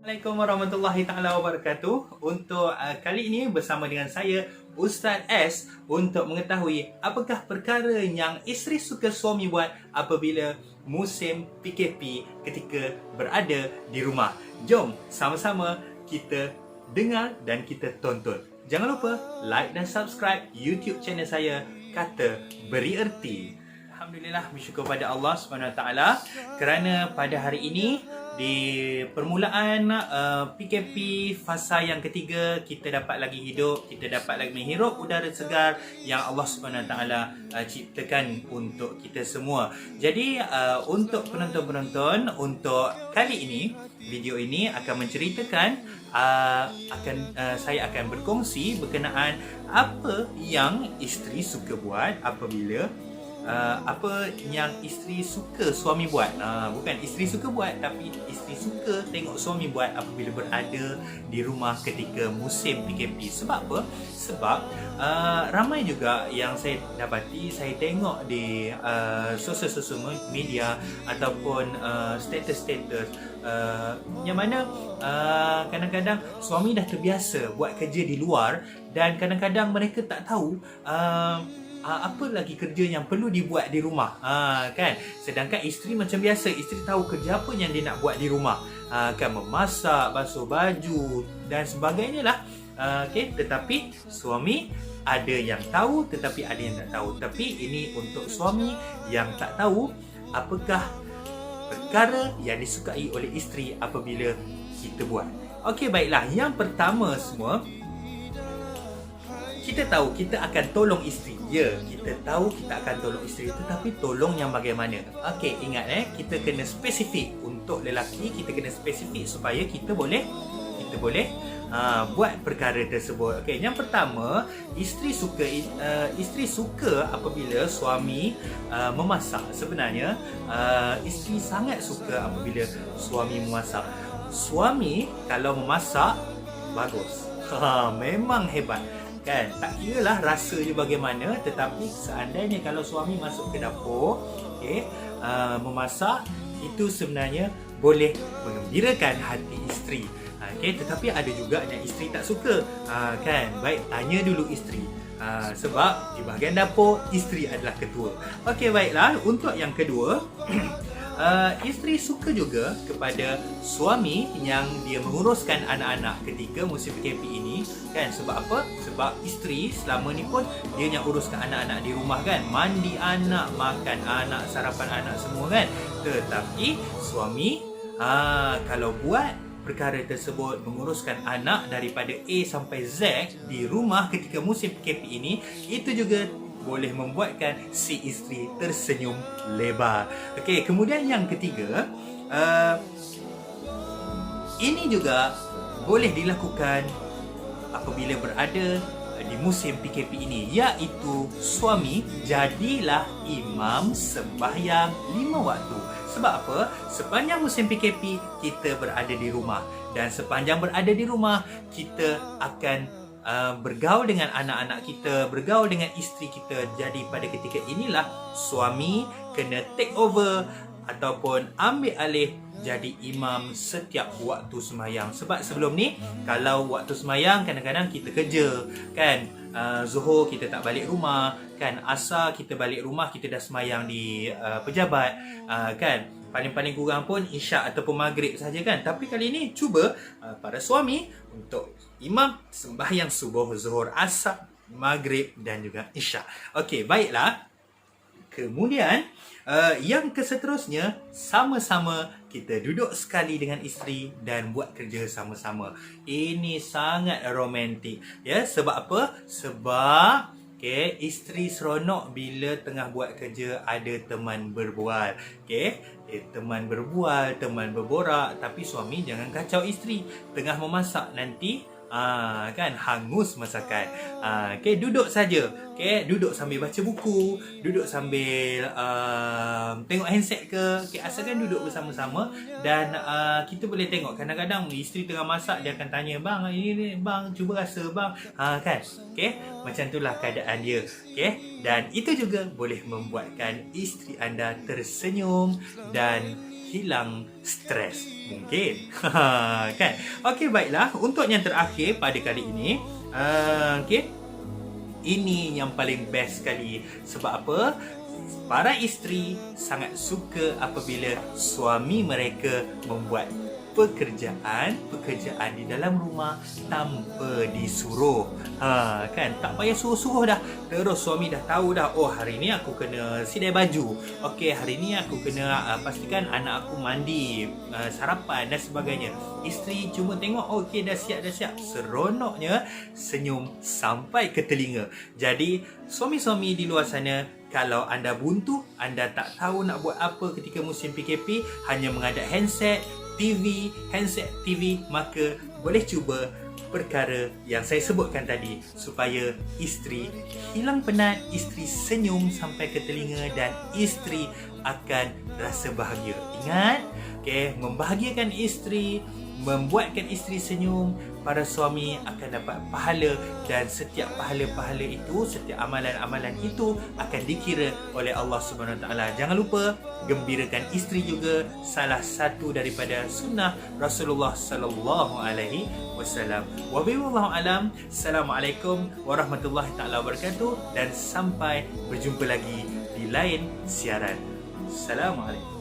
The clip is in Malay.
Assalamualaikum warahmatullahi taala wabarakatuh. Untuk kali ini bersama dengan saya Ustaz S untuk mengetahui apakah perkara yang isteri suka suami buat apabila musim PKP ketika berada di rumah. Jom sama-sama kita dengar dan kita tonton. Jangan lupa like dan subscribe YouTube channel saya Kata Beri Erti. Alhamdulillah, bersyukur pada Allah SWT kerana pada hari ini di permulaan PKP fasa yang ketiga, kita dapat lagi hidup, kita dapat lagi menghirup udara segar yang Allah SWT ciptakan untuk kita semua. Jadi untuk penonton-penonton, untuk kali ini, video ini akan menceritakan saya akan berkongsi berkenaan apa yang isteri suka buat apabila apa yang isteri suka suami buat. Bukan isteri suka buat, tapi isteri suka tengok suami buat apabila berada di rumah ketika musim PKP. Sebab apa? Sebab ramai juga yang saya dapati, saya tengok di sosial media ataupun status-status yang mana kadang-kadang suami dah terbiasa buat kerja di luar dan kadang-kadang mereka tak tahu apa lagi kerja yang perlu dibuat di rumah, kan? Sedangkan isteri macam biasa, isteri tahu kerja apa yang dia nak buat di rumah, kan, memasak, basuh baju dan sebagainya lah. Tetapi suami ada yang tahu tetapi ada yang tak tahu. Tapi ini untuk suami yang tak tahu apakah perkara yang disukai oleh isteri apabila kita buat. Okey, baiklah. Yang pertama semua, kita tahu kita akan tolong isteri. Ya, kita tahu kita akan tolong isteri, tetapi tolong yang bagaimana? Okey, ingat kita kena spesifik. Untuk lelaki, kita kena spesifik supaya kita boleh buat perkara tersebut. Okey, yang pertama, isteri suka apabila suami memasak. Sebenarnya isteri sangat suka apabila suami memasak. Suami kalau memasak bagus. Memang hebat. Kan, tak kiralah rasanya bagaimana, tetapi seandainya kalau suami masuk ke dapur, memasak, itu sebenarnya boleh mengembirakan hati isteri. Tetapi ada juga yang isteri tak suka, kan. Baik, tanya dulu isteri. Sebab di bahagian dapur, isteri adalah ketua. Okey, baiklah. Untuk yang kedua, isteri suka juga kepada suami yang dia menguruskan anak-anak ketika musim PKP ini, kan? Sebab apa? Sebab isteri selama ni pun dia yang uruskan anak-anak di rumah, kan? Mandi anak, makan anak, sarapan anak semua, kan? Tetapi suami kalau buat perkara tersebut, menguruskan anak daripada A sampai Z di rumah ketika musim PKP ini, itu juga boleh membuatkan si isteri tersenyum lebar. Okey, kemudian yang ketiga, ini juga boleh dilakukan apabila berada di musim PKP ini, iaitu suami jadilah imam sembahyang 5 waktu. Sebab apa? Sepanjang musim PKP kita berada di rumah, dan sepanjang berada di rumah kita akan bergaul dengan anak-anak kita, bergaul dengan isteri kita. Jadi pada ketika inilah suami kena take over ataupun ambil alih jadi imam setiap waktu sembahyang. Sebab sebelum ni, kalau waktu sembahyang kadang-kadang kita kerja, kan? Zuhur kita tak balik rumah, kan? Asar kita balik rumah, kita dah sembahyang di pejabat, kan? Paling-paling kurang pun isyak ataupun maghrib saja, kan? Tapi kali ini cuba para suami untuk imam sembahyang subuh, zuhur, asar, maghrib dan juga isyak. Okey, baiklah. Kemudian yang keseterusnya, sama-sama kita duduk sekali dengan isteri dan buat kerja sama-sama. Ini sangat romantik, ya. Sebab apa? Sebab isteri seronok bila tengah buat kerja ada teman berbual. Teman berbual, teman berborak. Tapi suami jangan kacau isteri. Tengah memasak nanti kan hangus masakan. Duduk saja. Duduk sambil baca buku, duduk sambil tengok handset ke. Asalkan duduk bersama-sama dan kita boleh tengok. Kadang-kadang isteri tengah masak, dia akan tanya, "Bang, ini bang, cuba rasa bang." Kan? Macam itulah keadaan dia. Dan itu juga boleh membuatkan isteri anda tersenyum dan hilang stres mungkin. Kan? Okey, baiklah, untuk yang terakhir pada kali ini, okey, ini yang paling best sekali. Sebab apa? Para isteri sangat suka apabila suami mereka membuat pekerjaan di dalam rumah tanpa disuruh. Kan, tak payah suruh-suruh dah. Terus suami dah tahu dah, oh hari ni aku kena sidai baju. Okey, hari ni aku kena pastikan anak aku mandi, sarapan dan sebagainya. Isteri cuma tengok, oh, okey, dah siap. Seronoknya senyum sampai ke telinga. Jadi suami-suami di luar sana, kalau anda buntu, anda tak tahu nak buat apa ketika musim PKP, hanya mengadap handset TV, maka boleh cuba perkara yang saya sebutkan tadi supaya isteri hilang penat, isteri senyum sampai ke telinga dan isteri akan rasa bahagia. Ingat, membahagiakan isteri, membuatkan isteri senyum, para suami akan dapat pahala, dan setiap pahala-pahala itu, setiap amalan-amalan itu akan dikira oleh Allah Subhanahu Wa Taala. Jangan lupa gembirakan isteri juga, salah satu daripada sunnah Rasulullah sallallahu alaihi wasallam. Wallahu alam. Assalamualaikum warahmatullahi taala wabarakatuh, dan sampai berjumpa lagi di lain siaran. Assalamualaikum.